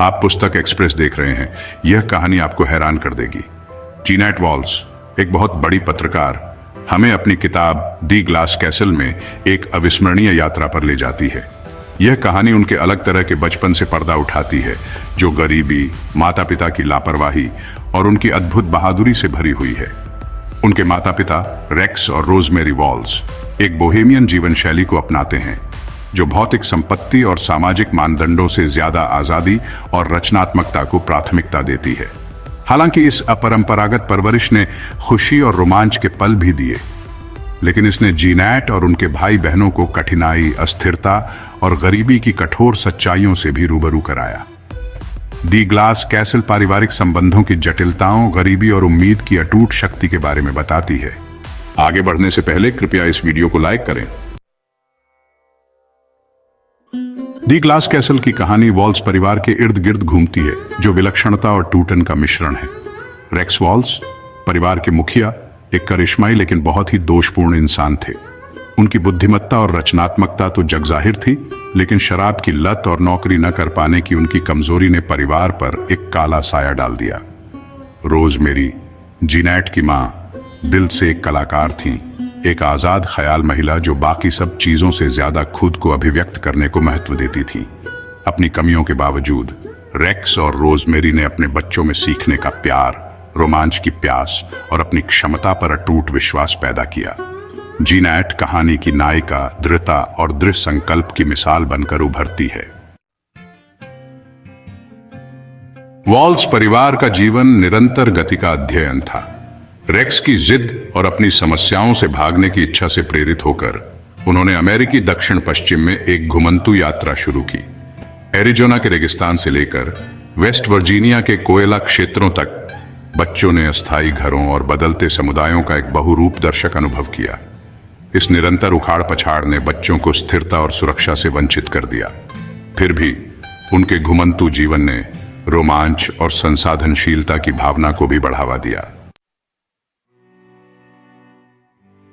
आप पुस्तक एक्सप्रेस देख रहे हैं। यह कहानी आपको हैरान कर देगी। जीनैट वॉल्स, एक बहुत बड़ी पत्रकार, हमें अपनी किताब दी ग्लास कैसल में एक अविस्मरणीय यात्रा पर ले जाती है। यह कहानी उनके अलग तरह के बचपन से पर्दा उठाती है, जो गरीबी, माता पिता की लापरवाही और उनकी अद्भुत बहादुरी से भरी हुई है। उनके माता पिता रेक्स और रोजमेरी वॉल्स एक बोहेमियन जीवन शैली को अपनाते हैं, जो भौतिक संपत्ति और सामाजिक मानदंडों से ज्यादा आजादी और रचनात्मकता को प्राथमिकता देती है। हालांकि इस अपरंपरागत परवरिश ने खुशी और रोमांच के पल भी दिए, लेकिन इसने जीनैट और उनके भाई बहनों को कठिनाई, अस्थिरता और गरीबी की कठोर सच्चाइयों से भी रूबरू कराया। दी ग्लास कैसल पारिवारिक संबंधों की जटिलताओं, गरीबी और उम्मीद की अटूट शक्ति के बारे में बताती है। आगे बढ़ने से पहले कृपया इस वीडियो को लाइक करें। दी ग्लास कैसल की कहानी वॉल्स परिवार के इर्द गिर्द घूमती है, जो विलक्षणता और टूटन का मिश्रण है। रेक्स वॉल्स परिवार के मुखिया एक करिश्माई लेकिन बहुत ही दोषपूर्ण इंसान थे। उनकी बुद्धिमत्ता और रचनात्मकता तो जगजाहिर थी, लेकिन शराब की लत और नौकरी न कर पाने की उनकी कमजोरी ने परिवार पर एक काला साया डाल दिया। रोजमेरी, जीनैट की मां, दिल से एक कलाकार थीं, एक आजाद ख्याल महिला जो बाकी सब चीजों से ज्यादा खुद को अभिव्यक्त करने को महत्व देती थी। अपनी कमियों के बावजूद रेक्स और रोजमेरी ने अपने बच्चों में सीखने का प्यार, रोमांच की प्यास और अपनी क्षमता पर अटूट विश्वास पैदा किया। जीनैट कहानी की नायिका दृढ़ता और दृढ़ संकल्प की मिसाल बनकर उभरती है। वॉल्स परिवार का जीवन निरंतर गति का अध्ययन था। रेक्स की जिद और अपनी समस्याओं से भागने की इच्छा से प्रेरित होकर उन्होंने अमेरिकी दक्षिण पश्चिम में एक घुमंतू यात्रा शुरू की। एरिजोना के रेगिस्तान से लेकर वेस्ट वर्जीनिया के कोयला क्षेत्रों तक बच्चों ने अस्थायी घरों और बदलते समुदायों का एक बहुरूप दर्शक अनुभव किया। इस निरंतर उखाड़ पछाड़ ने बच्चों को स्थिरता और सुरक्षा से वंचित कर दिया। फिर भी उनके घुमंतू जीवन ने रोमांच और संसाधनशीलता की भावना को भी बढ़ावा दिया।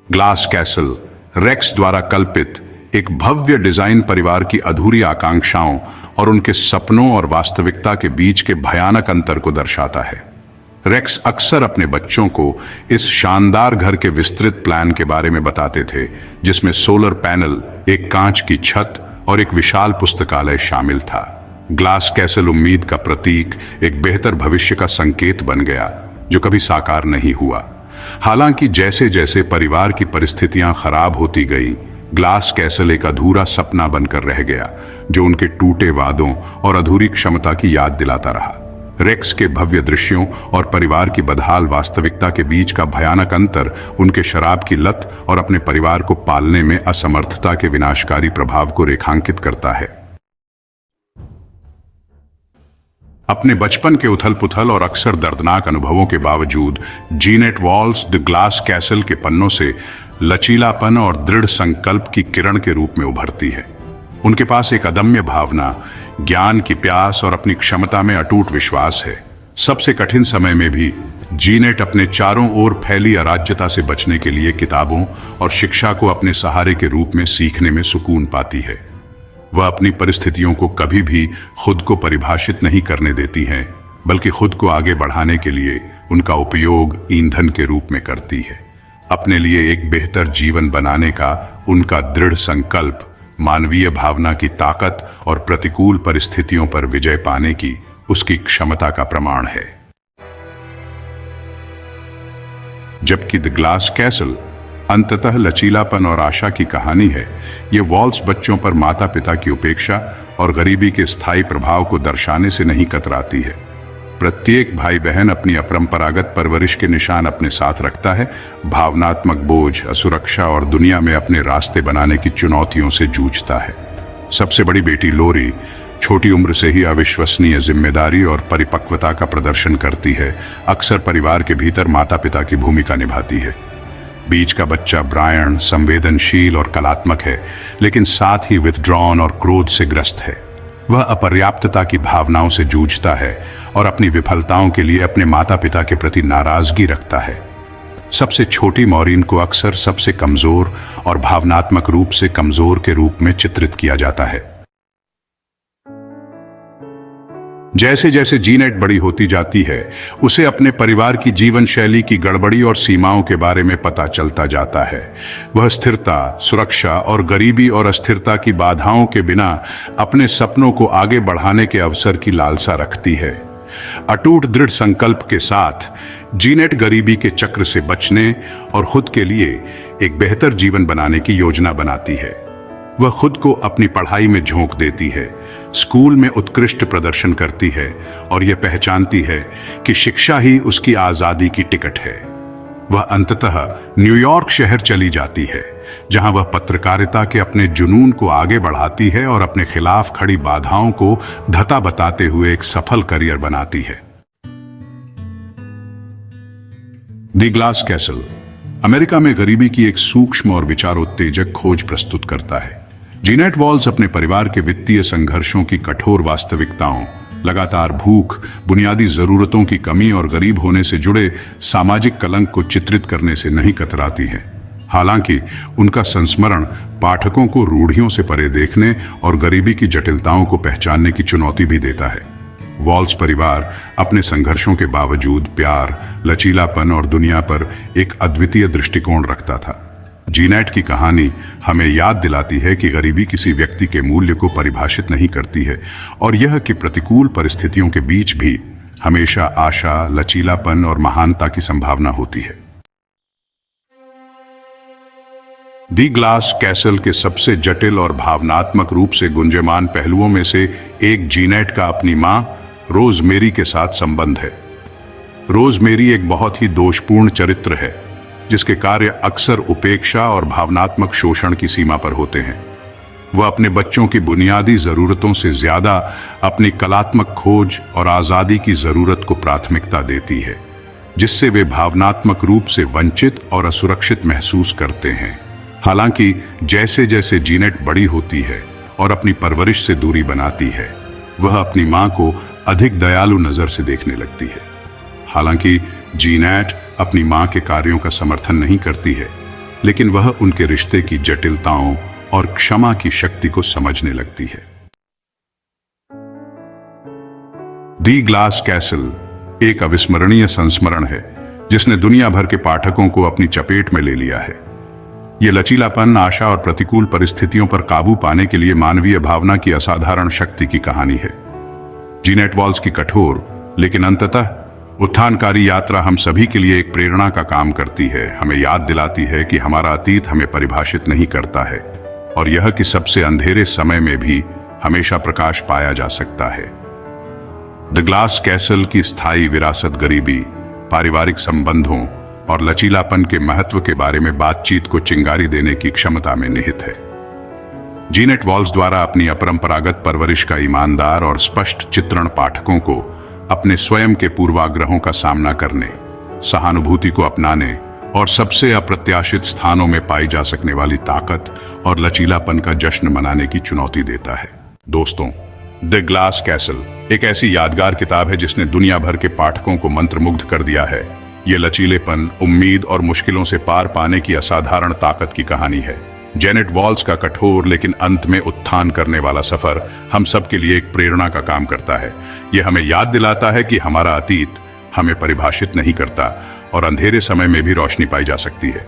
ग्लास कैसल रेक्स द्वारा कल्पित एक भव्य डिजाइन परिवार की अधूरी आकांक्षाओं और उनके सपनों और वास्तविकता के बीच के भयानक अंतर को दर्शाता है। रेक्स अक्सर अपने बच्चों को इस शानदार घर के विस्तृत प्लान के बारे में बताते थे, जिसमें सोलर पैनल, एक कांच की छत और एक विशाल पुस्तकालय शामिल था। ग्लास कैसल उम्मीद का प्रतीक, एक बेहतर भविष्य का संकेत बन गया, जो कभी साकार नहीं हुआ। हालांकि जैसे जैसे परिवार की परिस्थितियां खराब होती गई, ग्लास कैसल एक अधूरा सपना बनकर रह गया, जो उनके टूटे वादों और अधूरी क्षमता की याद दिलाता रहा। रेक्स के भव्य दृश्यों और परिवार की बदहाल वास्तविकता के बीच का भयानक अंतर उनके शराब की लत और अपने परिवार को पालने में असमर्थता के विनाशकारी प्रभाव को रेखांकित करता है। अपने बचपन के उथल पुथल और अक्सर दर्दनाक अनुभवों के बावजूद जीनैट वॉल्स द ग्लास कैसल के पन्नों से लचीलापन और दृढ़ संकल्प की किरण के रूप में उभरती है। उनके पास एक अदम्य भावना, ज्ञान की प्यास और अपनी क्षमता में अटूट विश्वास है। सबसे कठिन समय में भी जीनैट अपने चारों ओर फैली अराज्यता से बचने के लिए किताबों और शिक्षा को अपने सहारे के रूप में सीखने में सुकून पाती है। वह अपनी परिस्थितियों को कभी भी खुद को परिभाषित नहीं करने देती हैं, बल्कि खुद को आगे बढ़ाने के लिए उनका उपयोग ईंधन के रूप में करती है। अपने लिए एक बेहतर जीवन बनाने का उनका दृढ़ संकल्प मानवीय भावना की ताकत और प्रतिकूल परिस्थितियों पर विजय पाने की उसकी क्षमता का प्रमाण है। जबकि द ग्लास कैसल अंततः लचीलापन और आशा की कहानी है, ये वॉल्स बच्चों पर माता पिता की उपेक्षा और गरीबी के स्थायी प्रभाव को दर्शाने से नहीं कतराती है। प्रत्येक भाई बहन अपनी अपरंपरागत परवरिश के निशान अपने साथ रखता है, भावनात्मक बोझ, असुरक्षा और दुनिया में अपने रास्ते बनाने की चुनौतियों से जूझता है। सबसे बड़ी बेटी लोरी छोटी उम्र से ही अविश्वसनीय जिम्मेदारी और परिपक्वता का प्रदर्शन करती है, अक्सर परिवार के भीतर माता पिता की भूमिका निभाती है। बीच का बच्चा ब्रायन संवेदनशील और कलात्मक है, लेकिन साथ ही विथड्रॉन और क्रोध से ग्रस्त है। वह अपर्याप्तता की भावनाओं से जूझता है और अपनी विफलताओं के लिए अपने माता पिता के प्रति नाराजगी रखता है। सबसे छोटी मॉरीन को अक्सर सबसे कमजोर और भावनात्मक रूप से कमजोर के रूप में चित्रित किया जाता है। जैसे जैसे जीनेट बड़ी होती जाती है, उसे अपने परिवार की जीवन शैली की गड़बड़ी और सीमाओं के बारे में पता चलता जाता है। वह स्थिरता, सुरक्षा और गरीबी और अस्थिरता की बाधाओं के बिना अपने सपनों को आगे बढ़ाने के अवसर की लालसा रखती है। अटूट दृढ़ संकल्प के साथ जीनेट गरीबी के चक्र से बचने और खुद के लिए एक बेहतर जीवन बनाने की योजना बनाती है। वह खुद को अपनी पढ़ाई में झोंक देती है, स्कूल में उत्कृष्ट प्रदर्शन करती है और यह पहचानती है कि शिक्षा ही उसकी आजादी की टिकट है। वह अंततः न्यूयॉर्क शहर चली जाती है, जहां वह पत्रकारिता के अपने जुनून को आगे बढ़ाती है और अपने खिलाफ खड़ी बाधाओं को धता बताते हुए एक सफल करियर बनाती है। द ग्लास कैसल अमेरिका में गरीबी की एक सूक्ष्म और विचारोत्तेजक खोज प्रस्तुत करता है। जीनेट वॉल्स अपने परिवार के वित्तीय संघर्षों की कठोर वास्तविकताओं, लगातार भूख, बुनियादी जरूरतों की कमी और गरीब होने से जुड़े सामाजिक कलंक को चित्रित करने से नहीं कतराती है। हालांकि उनका संस्मरण पाठकों को रूढ़ियों से परे देखने और गरीबी की जटिलताओं को पहचानने की चुनौती भी देता है। वॉल्स परिवार अपने संघर्षों के बावजूद प्यार, लचीलापन और दुनिया पर एक अद्वितीय दृष्टिकोण रखता था। जीनेट की कहानी हमें याद दिलाती है कि गरीबी किसी व्यक्ति के मूल्य को परिभाषित नहीं करती है और यह कि प्रतिकूल परिस्थितियों के बीच भी हमेशा आशा, लचीलापन और महानता की संभावना होती है। द ग्लास कैसल के सबसे जटिल और भावनात्मक रूप से गुंजयमान पहलुओं में से एक जीनेट का अपनी मां रोजमेरी के साथ संबंध है। रोजमेरी एक बहुत ही दोषपूर्ण चरित्र है, जिसके कार्य अक्सर उपेक्षा और भावनात्मक शोषण की सीमा पर होते हैं। वह अपने बच्चों की बुनियादी जरूरतों से ज्यादा अपनी कलात्मक खोज और आजादी की जरूरत को प्राथमिकता देती है, जिससे वे भावनात्मक रूप से वंचित और असुरक्षित महसूस करते हैं। हालांकि जैसे जैसे जीनेट बड़ी होती है और अपनी परवरिश से दूरी बनाती है, वह अपनी मां को अधिक दयालु नजर से देखने लगती है। हालांकि जीनेट अपनी मां के कार्यों का समर्थन नहीं करती है, लेकिन वह उनके रिश्ते की जटिलताओं और क्षमा की शक्ति को समझने लगती है। द ग्लास कैसल एक अविस्मरणीय संस्मरण है, जिसने दुनिया भर के पाठकों को अपनी चपेट में ले लिया है। यह लचीलापन, आशा और प्रतिकूल परिस्थितियों पर काबू पाने के लिए मानवीय भावना की असाधारण शक्ति की कहानी है। जीनेट वॉल्स की कठोर लेकिन अंततः उत्थानकारी यात्रा हम सभी के लिए एक प्रेरणा का काम करती है। हमें याद दिलाती है कि हमारा अतीत हमें परिभाषित नहीं करता है और यह कि सबसे अंधेरे समय में भी हमेशा प्रकाश पाया जा सकता है। द ग्लास कैसल की स्थायी विरासत गरीबी, पारिवारिक संबंधों और लचीलापन के महत्व के बारे में बातचीत को चिंगारी देने की क्षमता में निहित है। जीनेट वॉल्स द्वारा अपनी अपरंपरागत परवरिश का ईमानदार और स्पष्ट चित्रण पाठकों को अपने स्वयं के पूर्वाग्रहों का सामना करने, सहानुभूति को अपनाने और सबसे अप्रत्याशित स्थानों में पाई जा सकने वाली ताकत और लचीलापन का जश्न मनाने की चुनौती देता है। दोस्तों, द ग्लास कैसल एक ऐसी यादगार किताब है जिसने दुनिया भर के पाठकों को मंत्रमुग्ध कर दिया है। ये लचीलेपन, उम्मीद और मुश्किलों से पार पाने की असाधारण ताकत की कहानी है। जेनेट वॉल्स का कठोर लेकिन अंत में उत्थान करने वाला सफर हम सब के लिए एक प्रेरणा का काम करता है। यह हमें याद दिलाता है कि हमारा अतीत हमें परिभाषित नहीं करता और अंधेरे समय में भी रोशनी पाई जा सकती है।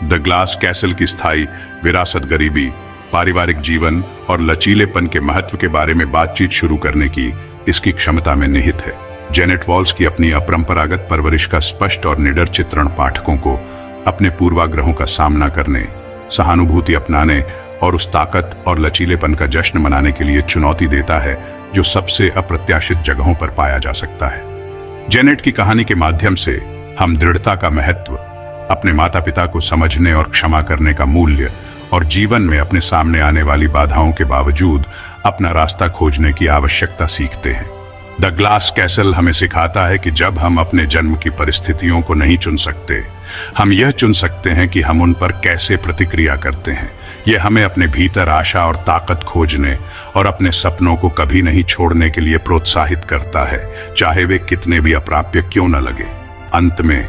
द ग्लास कैसल की स्थायी विरासत गरीबी, पारिवारिक जीवन और लचीलेपन के महत्व के बारे में बातचीत शुरू करने की इसकी क्षमता में निहित है। जेनेट वॉल्स की अपनी अपरंपरागत परवरिश का स्पष्ट और निडर चित्रण पाठकों को अपने पूर्वाग्रहों का सामना करने, सहानुभूति अपनाने और उस ताकत और लचीलेपन का जश्न मनाने के लिए चुनौती देता है जो सबसे अप्रत्याशित जगहों पर पाया जा सकता है। जेनेट की कहानी के माध्यम से हम दृढ़ता का महत्व, अपने माता पिता को समझने और क्षमा करने का मूल्य और जीवन में अपने सामने आने वाली बाधाओं के बावजूद अपना रास्ता खोजने की आवश्यकता सीखते हैं। द ग्लास कैसल हमें सिखाता है कि जब हम अपने जन्म की परिस्थितियों को नहीं चुन सकते, हम यह चुन सकते हैं कि हम उन पर कैसे प्रतिक्रिया करते हैं। यह हमें अपने भीतर आशा और ताकत खोजने और अपने सपनों को कभी नहीं छोड़ने के लिए प्रोत्साहित करता है, चाहे वे कितने भी अप्राप्य क्यों न लगे। अंत में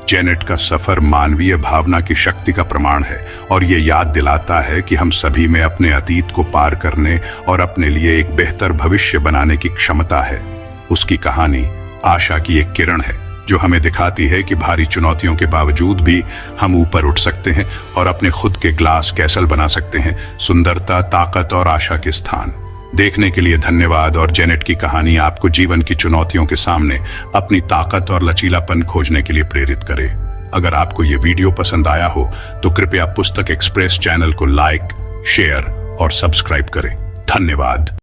जेनेट का सफर मानवीय भावना की शक्ति का प्रमाण है और ये याद दिलाता है कि हम सभी में अपने अतीत को पार करने और अपने लिए एक बेहतर भविष्य बनाने की क्षमता है। उसकी कहानी आशा की एक किरण है जो हमें दिखाती है कि भारी चुनौतियों के बावजूद भी हम ऊपर उठ सकते हैं और अपने खुद के ग्लास कैसल बना सकते हैं, सुंदरता, ताकत और आशा के स्थान। देखने के लिए धन्यवाद और जेनेट की कहानी आपको जीवन की चुनौतियों के सामने अपनी ताकत और लचीलापन खोजने के लिए प्रेरित करे। अगर आपको ये वीडियो पसंद आया हो तो कृपया पुस्तक एक्सप्रेस चैनल को लाइक, शेयर और सब्सक्राइब करें। धन्यवाद।